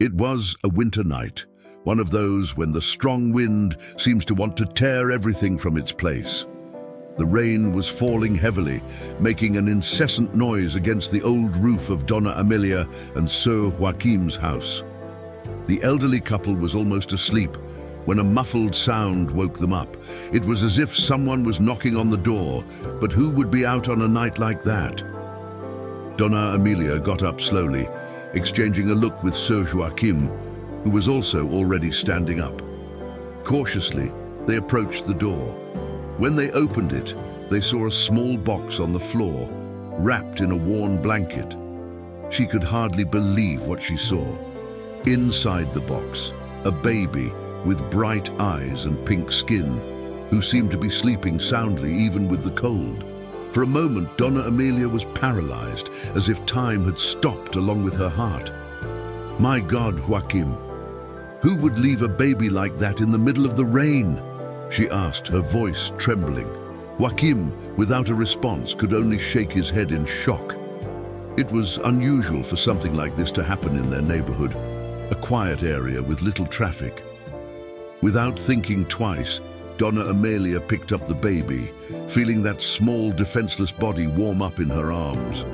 It was a winter night, one of those when the strong wind seems to want to tear everything from its place. The rain was falling heavily, making an incessant noise against the old roof of Donna Amelia and Sir Joachim's house. The elderly couple was almost asleep when a muffled sound woke them up. It was as if someone was knocking on the door, but who would be out on a night like that? Donna Amelia got up slowly, exchanging a look with Sir Joachim, who was also already standing up. Cautiously, they approached the door. When they opened it, they saw a small box on the floor, wrapped in a worn blanket. She could hardly believe what she saw. Inside the box, a baby with bright eyes and pink skin, who seemed to be sleeping soundly even with the cold. For a moment, Donna Amelia was paralyzed, as if time had stopped along with her heart. My God, Joachim, who would leave a baby like that in the middle of the rain? She asked, her voice trembling. Joachim, without a response, could only shake his head in shock. It was unusual for something like this to happen in their neighborhood, a quiet area with little traffic. Without thinking twice, Donna Amelia picked up the baby, feeling that small, defenseless body warm up in her arms.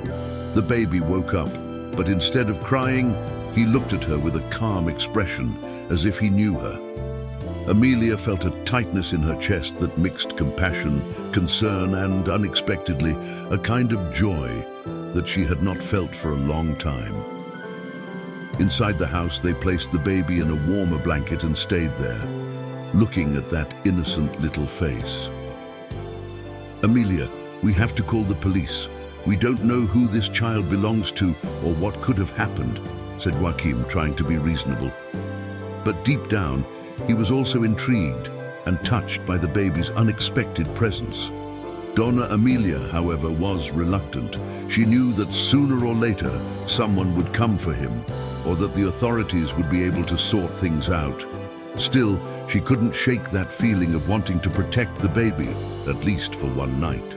The baby woke up, but instead of crying, he looked at her with a calm expression, as if he knew her. Amelia felt a tightness in her chest that mixed compassion, concern, and, unexpectedly, a kind of joy that she had not felt for a long time. Inside the house, they placed the baby in a warmer blanket and stayed there, looking at that innocent little face. Amelia, we have to call the police. We don't know who this child belongs to or what could have happened, said Joachim, trying to be reasonable. But deep down, he was also intrigued and touched by the baby's unexpected presence. Donna Amelia, however, was reluctant. She knew that sooner or later someone would come for him, or that the authorities would be able to sort things out. Still, she couldn't shake that feeling of wanting to protect the baby, at least for one night.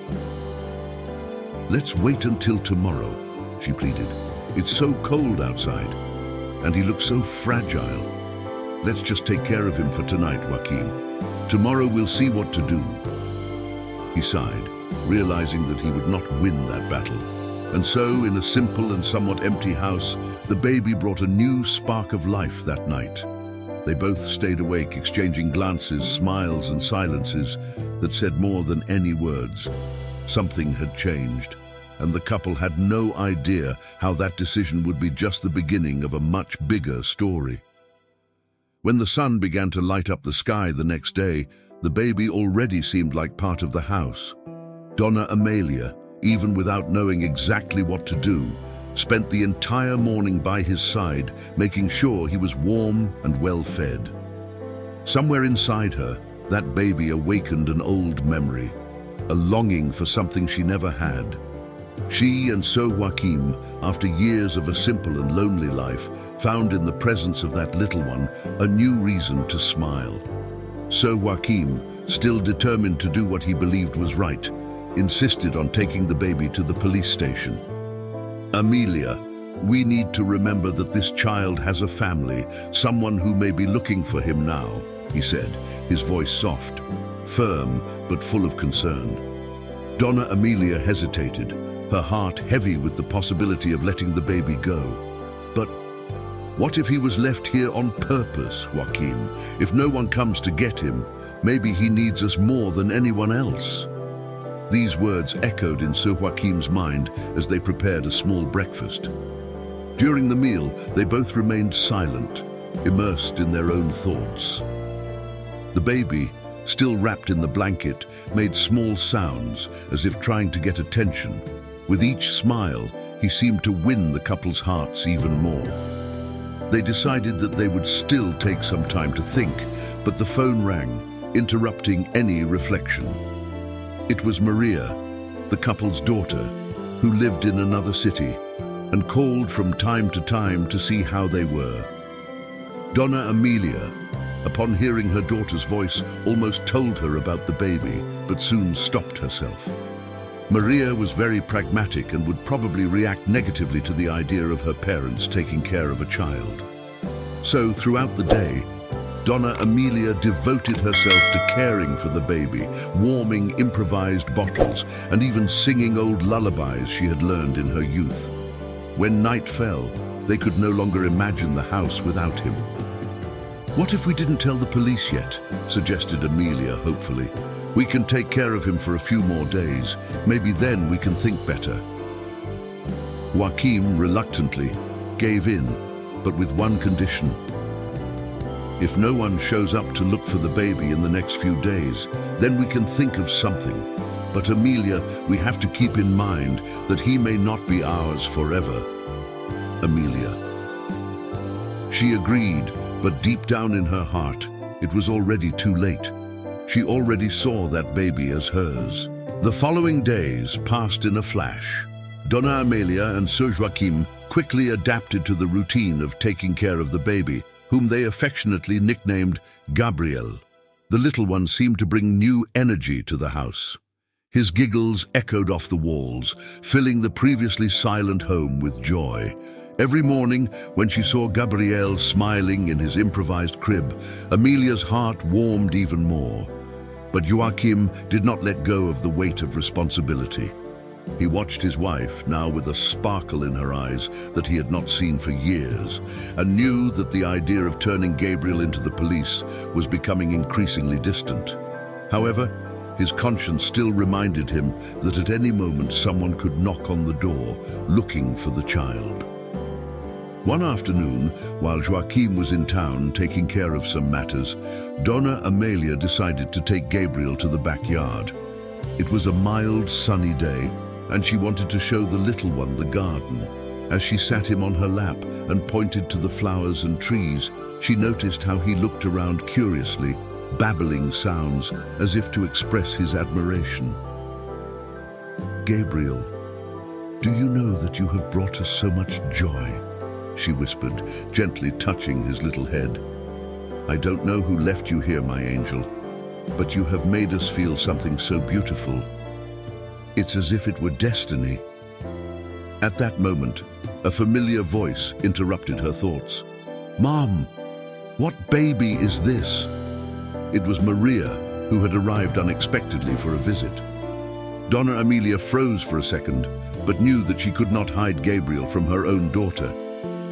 Let's wait until tomorrow, she pleaded. It's so cold outside, and he looks so fragile. Let's just take care of him for tonight, Joachim. Tomorrow we'll see what to do. He sighed, realizing that he would not win that battle. And so, in a simple and somewhat empty house, the baby brought a new spark of life that night. They both stayed awake, exchanging glances, smiles, and silences that said more than any words. Something had changed, and the couple had no idea how that decision would be just the beginning of a much bigger story. When the sun began to light up the sky the next day, the baby already seemed like part of the house. Donna Amelia, even without knowing exactly what to do, spent the entire morning by his side, making sure he was warm and well fed. Somewhere inside her, that baby awakened an old memory, a longing for something she never had. She and Sir Joachim, after years of a simple and lonely life, found in the presence of that little one a new reason to smile. Sir Joachim, still determined to do what he believed was right, insisted on taking the baby to the police station. Amelia, we need to remember that this child has a family, someone who may be looking for him now, he said, his voice soft, firm, but full of concern. Donna Amelia hesitated, her heart heavy with the possibility of letting the baby go. But what if he was left here on purpose, Joachim? If no one comes to get him, maybe he needs us more than anyone else. These words echoed in Sir Joachim's mind as they prepared a small breakfast. During the meal, they both remained silent, immersed in their own thoughts. The baby, still wrapped in the blanket, made small sounds as if trying to get attention. With each smile, he seemed to win the couple's hearts even more. They decided that they would still take some time to think, but the phone rang, interrupting any reflection. It was Maria, the couple's daughter, who lived in another city and called from time to time to see how they were. Donna Amelia, upon hearing her daughter's voice, almost told her about the baby, but soon stopped herself. Maria was very pragmatic and would probably react negatively to the idea of her parents taking care of a child. So throughout the day, Donna Amelia devoted herself to caring for the baby, warming improvised bottles, and even singing old lullabies she had learned in her youth. When night fell, they could no longer imagine the house without him. "What if we didn't tell the police yet?" suggested Amelia hopefully. "We can take care of him for a few more days. Maybe then we can think better." Joachim reluctantly gave in, but with one condition. "If no one shows up to look for the baby in the next few days, then we can think of something. But Amelia, we have to keep in mind that he may not be ours forever." Amelia. She agreed, but deep down in her heart, it was already too late. She already saw that baby as hers. The following days passed in a flash. Donna Amelia and Sir Joachim quickly adapted to the routine of taking care of the baby, whom they affectionately nicknamed Gabriel. The little one seemed to bring new energy to the house. His giggles echoed off the walls, filling the previously silent home with joy. Every morning, when she saw Gabriel smiling in his improvised crib, Amelia's heart warmed even more. But Joachim did not let go of the weight of responsibility. He watched his wife, now with a sparkle in her eyes that he had not seen for years, and knew that the idea of turning Gabriel into the police was becoming increasingly distant. However, his conscience still reminded him that at any moment someone could knock on the door, looking for the child. One afternoon, while Joachim was in town taking care of some matters, Donna Amelia decided to take Gabriel to the backyard. It was a mild, sunny day, and she wanted to show the little one the garden. As she sat him on her lap and pointed to the flowers and trees, she noticed how he looked around curiously, babbling sounds as if to express his admiration. "Gabriel, do you know that you have brought us so much joy?" she whispered, gently touching his little head. "I don't know who left you here, my angel, but you have made us feel something so beautiful. It's as if it were destiny." At that moment, a familiar voice interrupted her thoughts. "Mom, what baby is this?" It was Maria, who had arrived unexpectedly for a visit. Donna Amelia froze for a second, but knew that she could not hide Gabriel from her own daughter.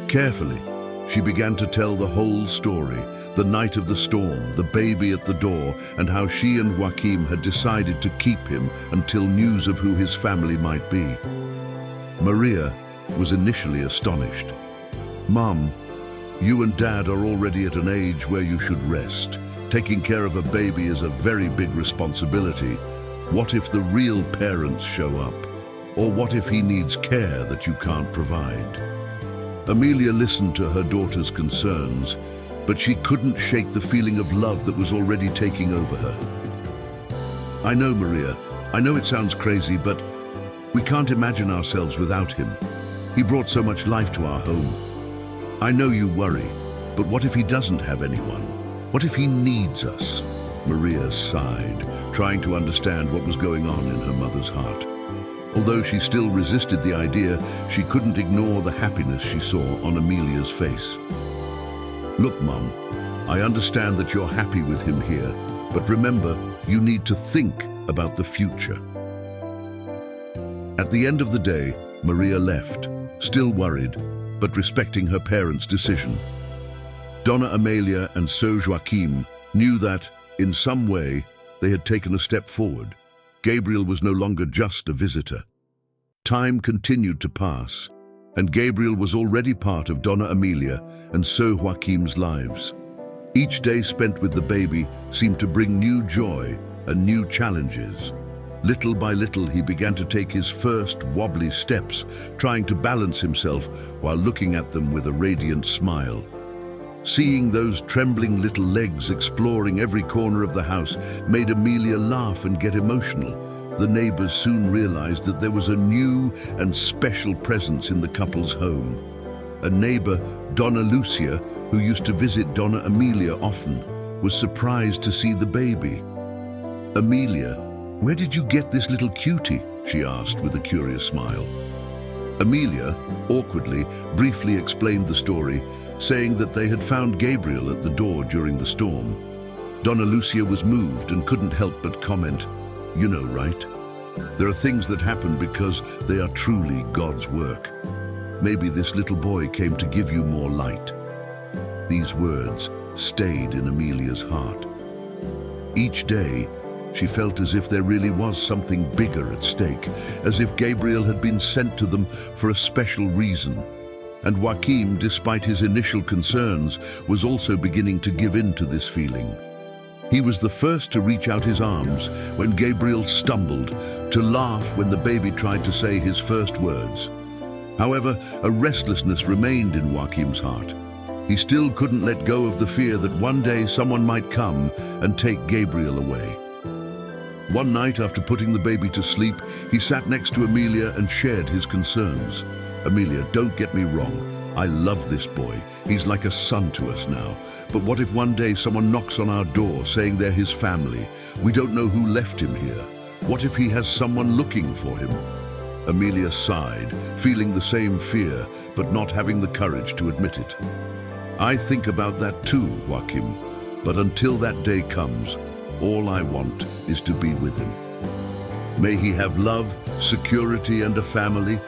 Carefully, she began to tell the whole story, the night of the storm, the baby at the door, and how she and Joachim had decided to keep him until news of who his family might be. Maria was initially astonished. "Mom, you and Dad are already at an age where you should rest. Taking care of a baby is a very big responsibility. What if the real parents show up? Or what if he needs care that you can't provide?" Amelia listened to her daughter's concerns, but she couldn't shake the feeling of love that was already taking over her. "I know, Maria, I know it sounds crazy, but we can't imagine ourselves without him. He brought so much life to our home. I know you worry, but what if he doesn't have anyone? What if he needs us?" Maria sighed, trying to understand what was going on in her mother's heart. Although she still resisted the idea, she couldn't ignore the happiness she saw on Amelia's face. "Look, Mom, I understand that you're happy with him here, but remember, you need to think about the future." At the end of the day, Maria left, still worried, but respecting her parents' decision. Donna Amelia and Sir Joachim knew that, in some way, they had taken a step forward. Gabriel was no longer just a visitor. Time continued to pass, and Gabriel was already part of Donna Amelia and Sir Joachim's lives. Each day spent with the baby seemed to bring new joy and new challenges. Little by little, he began to take his first wobbly steps, trying to balance himself while looking at them with a radiant smile. Seeing those trembling little legs exploring every corner of the house made Amelia laugh and get emotional. The neighbors soon realized that there was a new and special presence in the couple's home. A neighbor, Donna Lucia, who used to visit Donna Amelia often, was surprised to see the baby. "Amelia, where did you get this little cutie?" she asked with a curious smile. Amelia, awkwardly, briefly explained the story, saying that they had found Gabriel at the door during the storm. Donna Lucia was moved and couldn't help but comment, "You know, right? There are things that happen because they are truly God's work. Maybe this little boy came to give you more light." These words stayed in Amelia's heart. Each day, she felt as if there really was something bigger at stake, as if Gabriel had been sent to them for a special reason. And Joachim, despite his initial concerns, was also beginning to give in to this feeling. He was the first to reach out his arms when Gabriel stumbled, to laugh when the baby tried to say his first words. However, a restlessness remained in Joachim's heart. He still couldn't let go of the fear that one day someone might come and take Gabriel away. One night, after putting the baby to sleep, he sat next to Amelia and shared his concerns. "Amelia, don't get me wrong. I love this boy. He's like a son to us now. But what if one day someone knocks on our door saying they're his family? We don't know who left him here. What if he has someone looking for him?" Amelia sighed, feeling the same fear, but not having the courage to admit it. "I think about that too, Joachim. But until that day comes, all I want is to be with him. May he have love, security, and a family.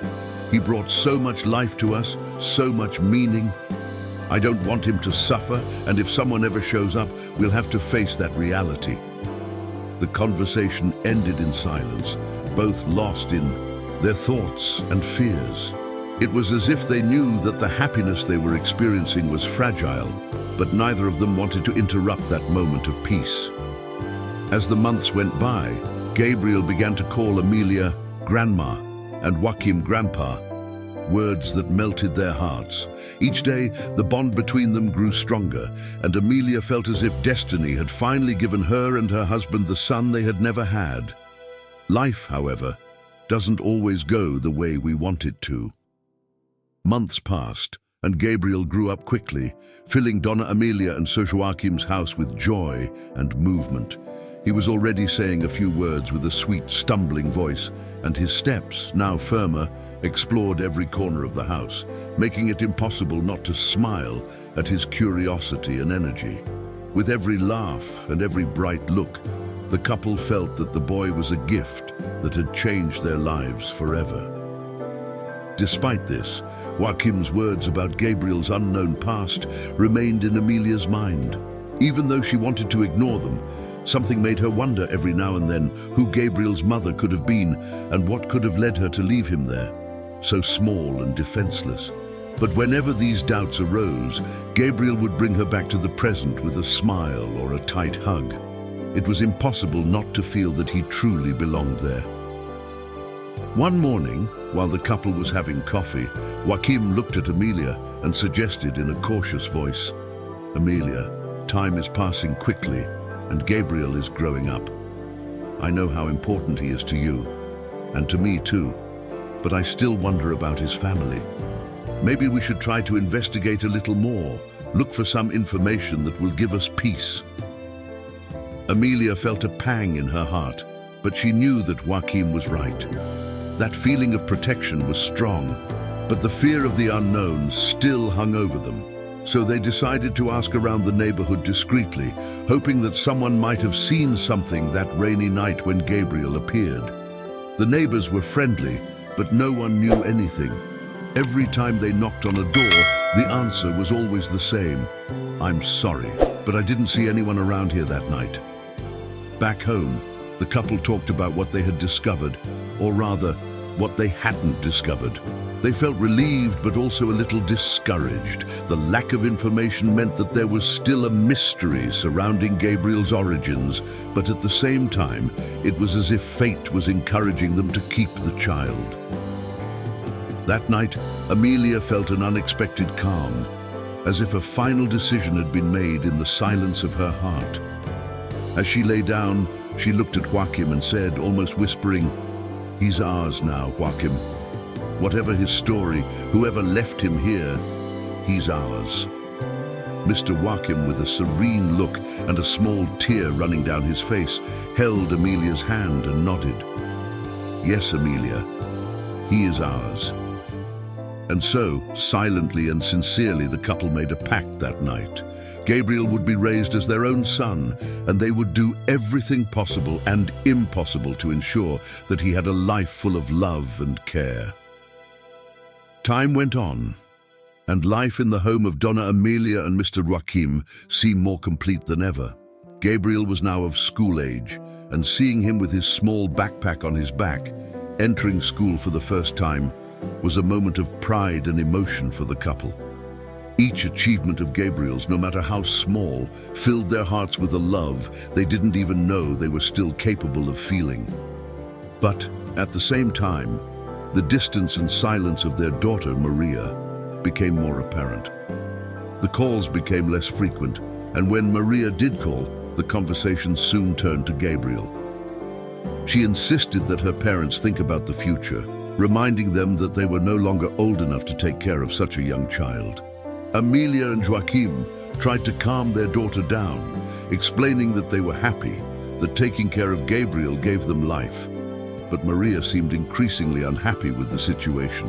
He brought so much life to us, so much meaning. I don't want him to suffer, and if someone ever shows up, we'll have to face that reality." The conversation ended in silence, both lost in their thoughts and fears. It was as if they knew that the happiness they were experiencing was fragile, but neither of them wanted to interrupt that moment of peace. As the months went by, Gabriel began to call Amelia Grandma and Joachim Grandpa, words that melted their hearts. Each day, the bond between them grew stronger, and Amelia felt as if destiny had finally given her and her husband the son they had never had. Life, however, doesn't always go the way we want it to. Months passed, and Gabriel grew up quickly, filling Donna Amelia and Sir Joachim's house with joy and movement. He was already saying a few words with a sweet, stumbling voice, and his steps, now firmer, explored every corner of the house, making it impossible not to smile at his curiosity and energy. With every laugh and every bright look, the couple felt that the boy was a gift that had changed their lives forever. Despite this, Joachim's words about Gabriel's unknown past remained in Amelia's mind. Even though she wanted to ignore them, something made her wonder every now and then who Gabriel's mother could have been and what could have led her to leave him there, so small and defenseless. But whenever these doubts arose, Gabriel would bring her back to the present with a smile or a tight hug. It was impossible not to feel that he truly belonged there. One morning, while the couple was having coffee, Joachim looked at Amelia and suggested in a cautious voice, "Amelia, time is passing quickly, and Gabriel is growing up. I know how important he is to you, and to me too, but I still wonder about his family. Maybe we should try to investigate a little more, look for some information that will give us peace." Amelia felt a pang in her heart, but she knew that Joachim was right. That feeling of protection was strong, but the fear of the unknown still hung over them. So they decided to ask around the neighborhood discreetly, hoping that someone might have seen something that rainy night when Gabriel appeared. The neighbors were friendly, but no one knew anything. Every time they knocked on a door, the answer was always the same: "I'm sorry, but I didn't see anyone around here that night." Back home, the couple talked about what they had discovered, or rather, what they hadn't discovered. They felt relieved but also a little discouraged. The lack of information meant that there was still a mystery surrounding Gabriel's origins, but at the same time, it was as if fate was encouraging them to keep the child. That night, Amelia felt an unexpected calm, as if a final decision had been made in the silence of her heart. As she lay down, she looked at Joachim and said, almost whispering, "He's ours now, Joachim. Whatever his story, whoever left him here, he's ours." Mr. Joachim, with a serene look and a small tear running down his face, held Amelia's hand and nodded. "Yes, Amelia, he is ours." And so, silently and sincerely, the couple made a pact that night. Gabriel would be raised as their own son, and they would do everything possible and impossible to ensure that he had a life full of love and care. Time went on, and life in the home of Donna Amelia and Mr. Joachim seemed more complete than ever. Gabriel was now of school age, and seeing him with his small backpack on his back, entering school for the first time, was a moment of pride and emotion for the couple. Each achievement of Gabriel's, no matter how small, filled their hearts with a love they didn't even know they were still capable of feeling. But at the same time, the distance and silence of their daughter, Maria, became more apparent. The calls became less frequent, and when Maria did call, the conversation soon turned to Gabriel. She insisted that her parents think about the future, reminding them that they were no longer old enough to take care of such a young child. Amelia and Joachim tried to calm their daughter down, explaining that they were happy, that taking care of Gabriel gave them life. But Maria seemed increasingly unhappy with the situation.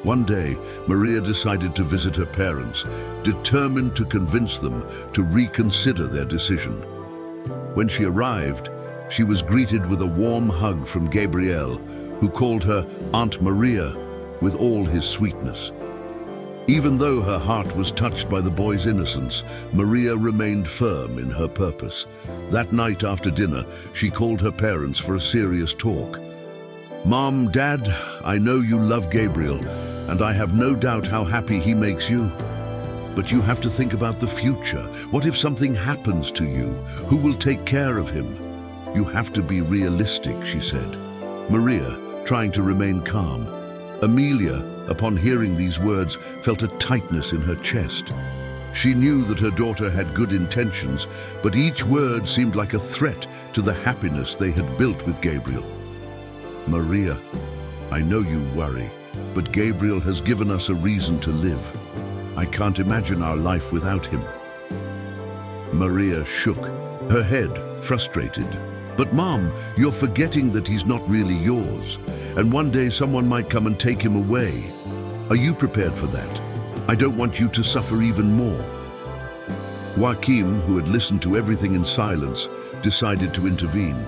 One day, Maria decided to visit her parents, determined to convince them to reconsider their decision. When she arrived, she was greeted with a warm hug from Gabriel, who called her Aunt Maria with all his sweetness. Even though her heart was touched by the boy's innocence, Maria remained firm in her purpose. That night after dinner, she called her parents for a serious talk. "Mom, Dad, I know you love Gabriel, and I have no doubt how happy he makes you. But you have to think about the future. What if something happens to you? Who will take care of him? You have to be realistic," she said. Maria, trying to remain calm. Amelia, upon hearing these words, felt a tightness in her chest. She knew that her daughter had good intentions, but each word seemed like a threat to the happiness they had built with Gabriel. "Maria, I know you worry, but Gabriel has given us a reason to live. I can't imagine our life without him." Maria shook, her head frustrated. "But Mom, you're forgetting that he's not really yours, and one day someone might come and take him away. Are you prepared for that? I don't want you to suffer even more." Joachim, who had listened to everything in silence, decided to intervene.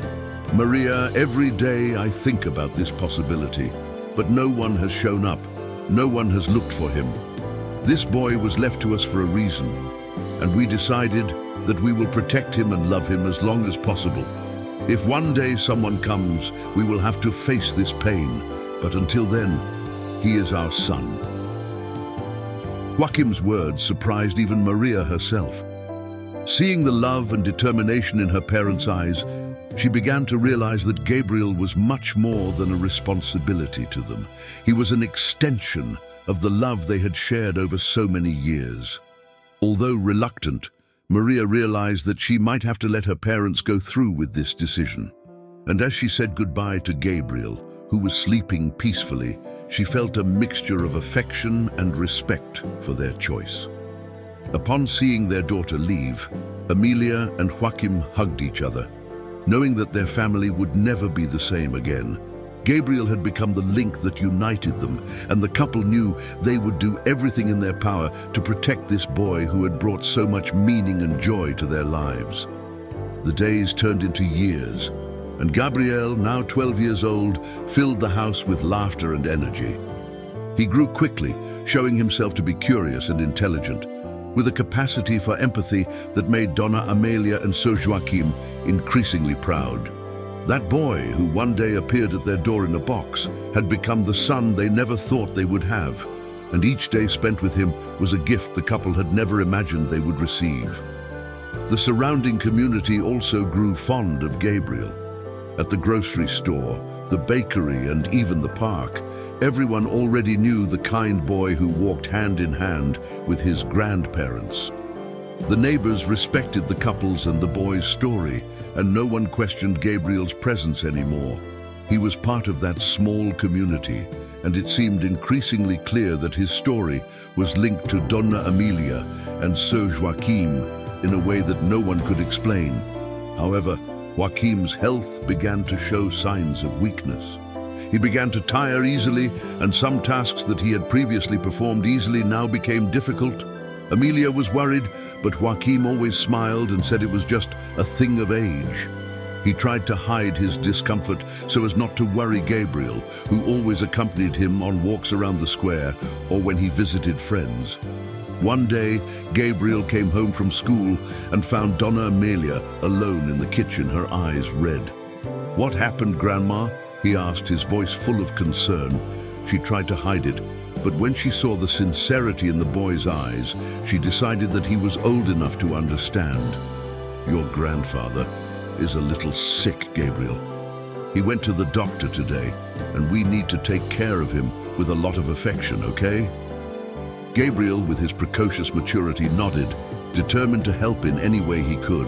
"Maria, every day I think about this possibility, but no one has shown up. No one has looked for him. This boy was left to us for a reason, and we decided that we will protect him and love him as long as possible. If one day someone comes, we will have to face this pain, but until then, he is our son." Joachim's words surprised even Maria herself. Seeing the love and determination in her parents' eyes, she began to realize that Gabriel was much more than a responsibility to them. He was an extension of the love they had shared over so many years. Although reluctant, Maria realized that she might have to let her parents go through with this decision. And as she said goodbye to Gabriel, who was sleeping peacefully, she felt a mixture of affection and respect for their choice. Upon seeing their daughter leave, Amelia and Joachim hugged each other. Knowing that their family would never be the same again, Gabriel had become the link that united them, and the couple knew they would do everything in their power to protect this boy who had brought so much meaning and joy to their lives. The days turned into years, and Gabriel, now 12 years old, filled the house with laughter and energy. He grew quickly, showing himself to be curious and intelligent, with a capacity for empathy that made Donna Amelia and Sir Joachim increasingly proud. That boy, who one day appeared at their door in a box, had become the son they never thought they would have, and each day spent with him was a gift the couple had never imagined they would receive. The surrounding community also grew fond of Gabriel. At the grocery store, the bakery, and even the park, everyone already knew the kind boy who walked hand in hand with his grandparents. The neighbors respected the couple's and the boy's story, and no one questioned Gabriel's presence anymore. He was part of that small community, and it seemed increasingly clear that his story was linked to Donna Amelia and Sir Joachim in a way that no one could explain. However, Joachim's health began to show signs of weakness. He began to tire easily, and some tasks that he had previously performed easily now became difficult. Amelia was worried, but Joachim always smiled and said it was just a thing of age. He tried to hide his discomfort so as not to worry Gabriel, who always accompanied him on walks around the square or when he visited friends. One day, Gabriel came home from school and found Donna Amelia alone in the kitchen, her eyes red. "What happened, Grandma?" he asked, his voice full of concern. She tried to hide it, but when she saw the sincerity in the boy's eyes, she decided that he was old enough to understand. "Your grandfather is a little sick, Gabriel. He went to the doctor today, and we need to take care of him with a lot of affection, okay?" Gabriel, with his precocious maturity, nodded, determined to help in any way he could.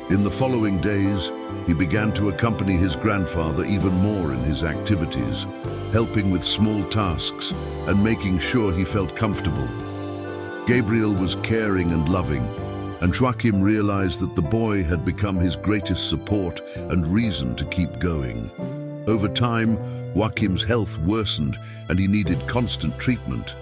In the following days, he began to accompany his grandfather even more in his activities, helping with small tasks and making sure he felt comfortable. Gabriel was caring and loving, and Joachim realized that the boy had become his greatest support and reason to keep going. Over time, Joachim's health worsened and he needed constant treatment.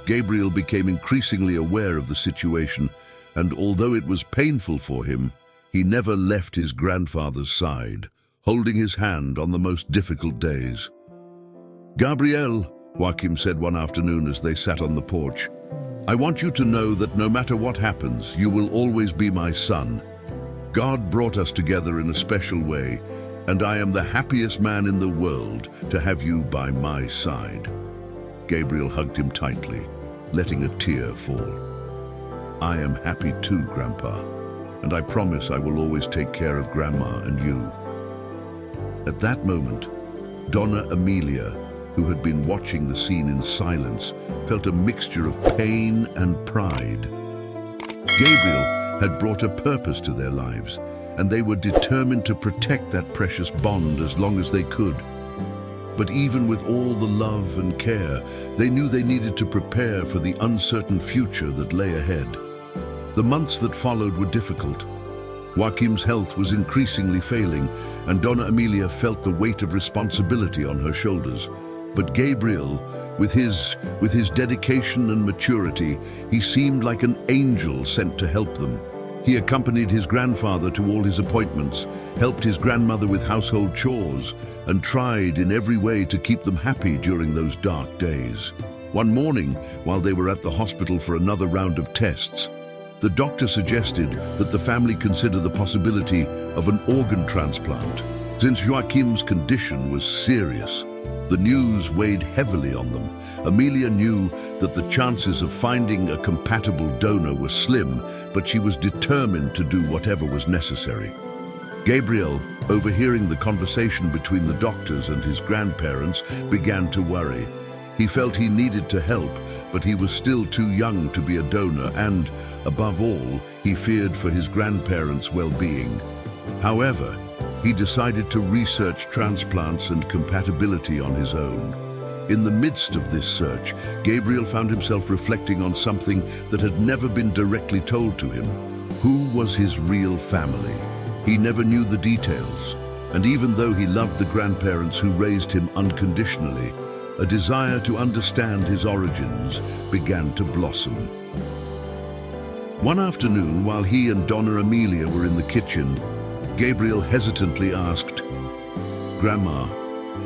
Gabriel became increasingly aware of the situation, and although it was painful for him, he never left his grandfather's side, holding his hand on the most difficult days. "Gabriel," Joachim said one afternoon as they sat on the porch, "I want you to know that no matter what happens, you will always be my son. God brought us together in a special way, and I am the happiest man in the world to have you by my side." Gabriel hugged him tightly, letting a tear fall. "I am happy too, Grandpa, and I promise I will always take care of Grandma and you." At that moment, Donna Amelia, who had been watching the scene in silence, felt a mixture of pain and pride. Gabriel had brought a purpose to their lives, and they were determined to protect that precious bond as long as they could. But even with all the love and care, they knew they needed to prepare for the uncertain future that lay ahead. The months that followed were difficult. Joachim's health was increasingly failing, and Donna Amelia felt the weight of responsibility on her shoulders. But Gabriel, with his dedication and maturity, he seemed like an angel sent to help them. He accompanied his grandfather to all his appointments, helped his grandmother with household chores, and tried in every way to keep them happy during those dark days. One morning, while they were at the hospital for another round of tests, the doctor suggested that the family consider the possibility of an organ transplant. Since Joachim's condition was serious, the news weighed heavily on them. Amelia knew that the chances of finding a compatible donor were slim, but she was determined to do whatever was necessary. Gabriel, overhearing the conversation between the doctors and his grandparents, began to worry. He felt he needed to help, but he was still too young to be a donor and, above all, he feared for his grandparents' well-being. However, he decided to research transplants and compatibility on his own. In the midst of this search, Gabriel found himself reflecting on something that had never been directly told to him. Who was his real family? He never knew the details, and even though he loved the grandparents who raised him unconditionally, a desire to understand his origins began to blossom. One afternoon, while he and Donna Amelia were in the kitchen, Gabriel hesitantly asked, "Grandma,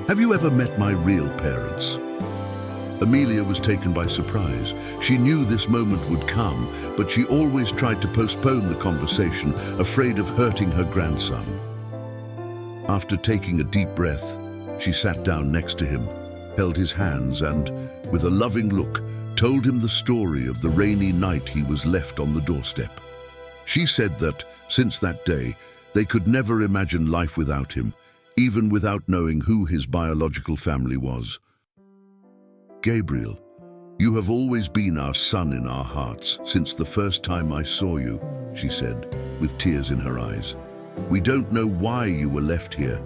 have you ever met my real parents?" Amelia was taken by surprise. She knew this moment would come, but she always tried to postpone the conversation, afraid of hurting her grandson. After taking a deep breath, she sat down next to him, held his hands and, with a loving look, told him the story of the rainy night he was left on the doorstep. She said that, since that day, they could never imagine life without him, even without knowing who his biological family was. "Gabriel, you have always been our son in our hearts since the first time I saw you," she said, with tears in her eyes. "We don't know why you were left here,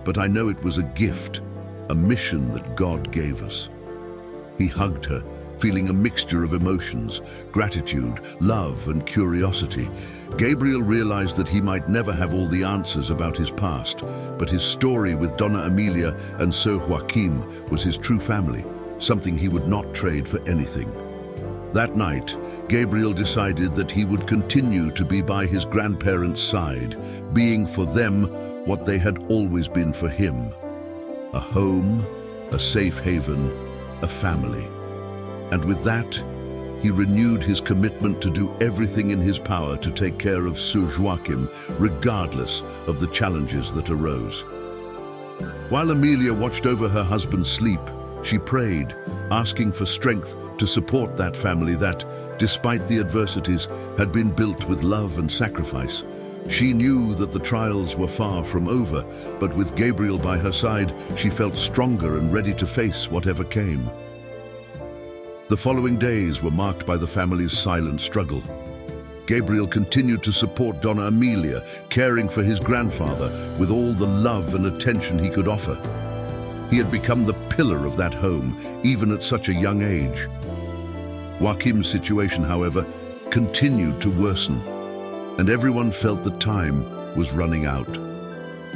but I know it was a gift, a mission that God gave us." He hugged her, feeling a mixture of emotions, gratitude, love, and curiosity. Gabriel realized that he might never have all the answers about his past, but his story with Donna Emilia and Sir Joachim was his true family, something he would not trade for anything. That night, Gabriel decided that he would continue to be by his grandparents' side, being for them what they had always been for him: a home, a safe haven, a family. And with that, he renewed his commitment to do everything in his power to take care of Sir Joachim, regardless of the challenges that arose. While Emilia watched over her husband's sleep, she prayed, asking for strength to support that family that, despite the adversities, had been built with love and sacrifice. She knew that the trials were far from over, but with Gabriel by her side, she felt stronger and ready to face whatever came. The following days were marked by the family's silent struggle. Gabriel continued to support Donna Emilia, caring for his grandfather with all the love and attention he could offer. He had become the pillar of that home, even at such a young age. Joachim's situation, however, continued to worsen, and everyone felt that time was running out.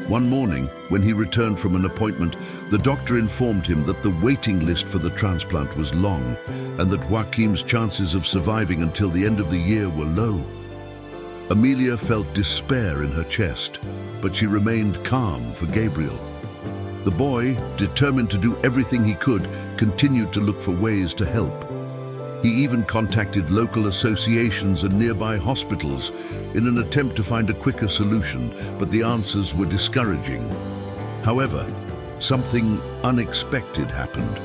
One morning, when he returned from an appointment, the doctor informed him that the waiting list for the transplant was long and that Joachim's chances of surviving until the end of the year were low. Emilia felt despair in her chest, but she remained calm for Gabriel. The boy, determined to do everything he could, continued to look for ways to help. He even contacted local associations and nearby hospitals in an attempt to find a quicker solution, but the answers were discouraging. However, something unexpected happened.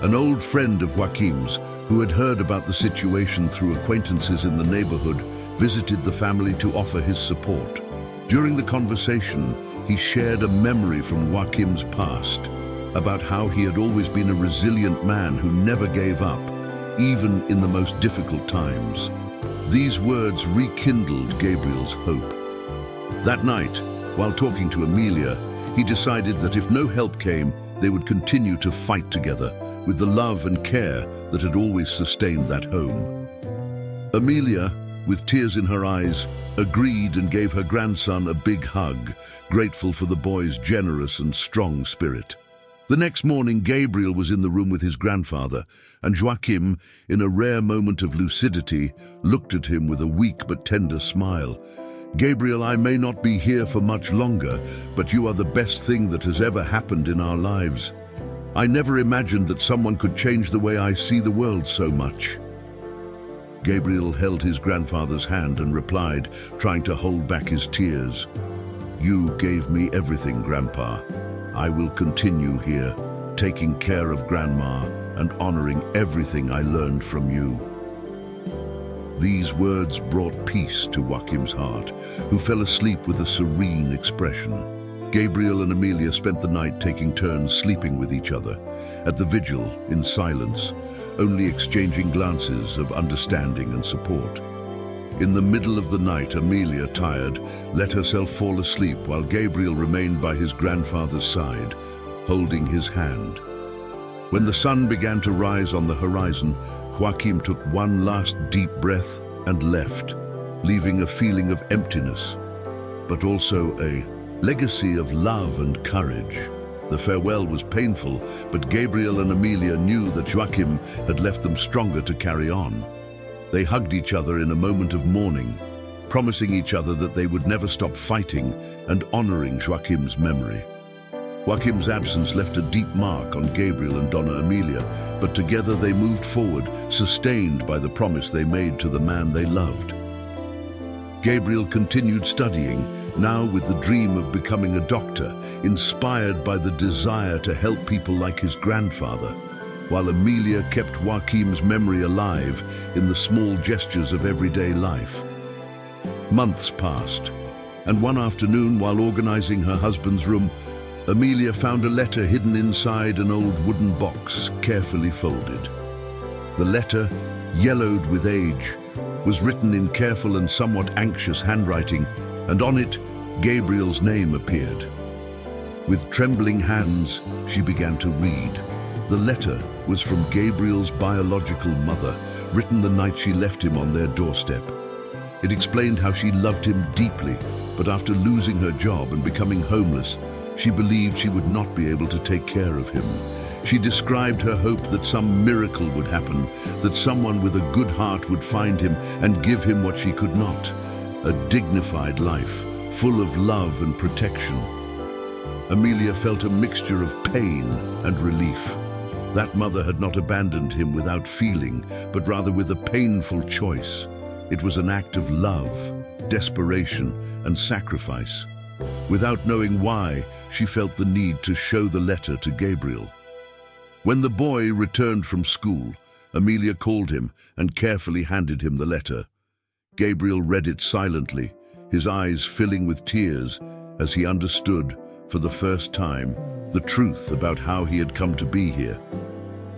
An old friend of Joachim's, who had heard about the situation through acquaintances in the neighborhood, visited the family to offer his support. During the conversation, he shared a memory from Joachim's past, about how he had always been a resilient man who never gave up, even in the most difficult times. These words rekindled Gabriel's hope. That night, while talking to Emilia, he decided that if no help came, they would continue to fight together with the love and care that had always sustained that home. Emilia, with tears in her eyes, agreed and gave her grandson a big hug, grateful for the boy's generous and strong spirit. The next morning, Gabriel was in the room with his grandfather, and Joachim, in a rare moment of lucidity, looked at him with a weak but tender smile. "Gabriel, I may not be here for much longer, but you are the best thing that has ever happened in our lives. I never imagined that someone could change the way I see the world so much." Gabriel held his grandfather's hand and replied, trying to hold back his tears, "You gave me everything, Grandpa. I will continue here, taking care of Grandma and honoring everything I learned from you." These words brought peace to Joachim's heart, who fell asleep with a serene expression. Gabriel and Emilia spent the night taking turns sleeping with each other, at the vigil, in silence, only exchanging glances of understanding and support. In the middle of the night, Emilia, tired, let herself fall asleep while Gabriel remained by his grandfather's side, holding his hand. When the sun began to rise on the horizon, Joachim took one last deep breath and left, leaving a feeling of emptiness, but also a legacy of love and courage. The farewell was painful, but Gabriel and Emilia knew that Joachim had left them stronger to carry on. They hugged each other in a moment of mourning, promising each other that they would never stop fighting and honoring Joachim's memory. Joachim's absence left a deep mark on Gabriel and Donna Emilia, but together they moved forward, sustained by the promise they made to the man they loved. Gabriel continued studying, now with the dream of becoming a doctor, inspired by the desire to help people like his grandfather, while Emilia kept Joachim's memory alive in the small gestures of everyday life. Months passed, and one afternoon, while organizing her husband's room, Emilia found a letter hidden inside an old wooden box, carefully folded. The letter, yellowed with age, was written in careful and somewhat anxious handwriting, and on it, Gabriel's name appeared. With trembling hands, she began to read. The letter, was from Gabriel's biological mother, written the night she left him on their doorstep. It explained how she loved him deeply, but after losing her job and becoming homeless, she believed she would not be able to take care of him. She described her hope that some miracle would happen, that someone with a good heart would find him and give him what she could not, a dignified life, full of love and protection. Amelia felt a mixture of pain and relief. That mother had not abandoned him without feeling, but rather with a painful choice. It was an act of love, desperation, and sacrifice. Without knowing why, she felt the need to show the letter to Gabriel. When the boy returned from school, Amelia called him and carefully handed him the letter. Gabriel read it silently, his eyes filling with tears as he understood, for the first time, the truth about how he had come to be here.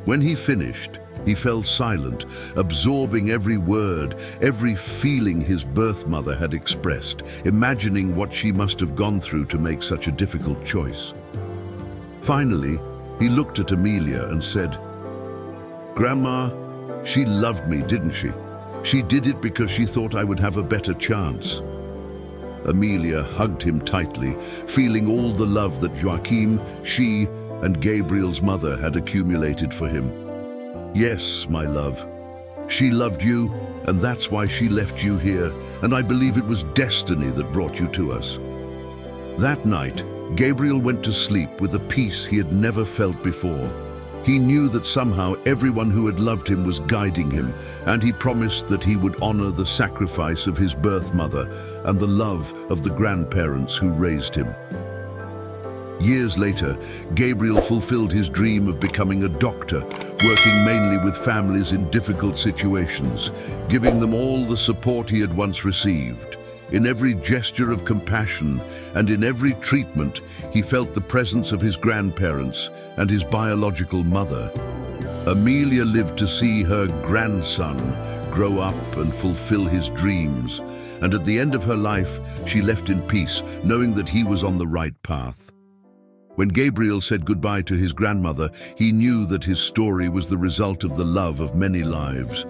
When he finished, he fell silent, absorbing every word, every feeling his birth mother had expressed, imagining what she must have gone through to make such a difficult choice. Finally, he looked at Amelia and said, "Grandma, she loved me, didn't she? She did it because she thought I would have a better chance." Amelia hugged him tightly, feeling all the love that Joachim, she, and Gabriel's mother had accumulated for him. "Yes, my love. She loved you, and that's why she left you here, and I believe it was destiny that brought you to us." That night, Gabriel went to sleep with a peace he had never felt before. He knew that somehow everyone who had loved him was guiding him, and he promised that he would honor the sacrifice of his birth mother and the love of the grandparents who raised him. Years later, Gabriel fulfilled his dream of becoming a doctor, working mainly with families in difficult situations, giving them all the support he had once received. In every gesture of compassion and in every treatment, he felt the presence of his grandparents and his biological mother. Amelia lived to see her grandson grow up and fulfill his dreams, and at the end of her life, she left in peace, knowing that he was on the right path. When Gabriel said goodbye to his grandmother, he knew that his story was the result of the love of many lives,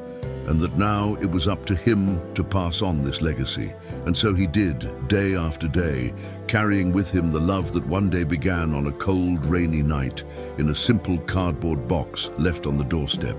and that now it was up to him to pass on this legacy. And so he did, day after day, carrying with him the love that one day began on a cold, rainy night in a simple cardboard box left on the doorstep.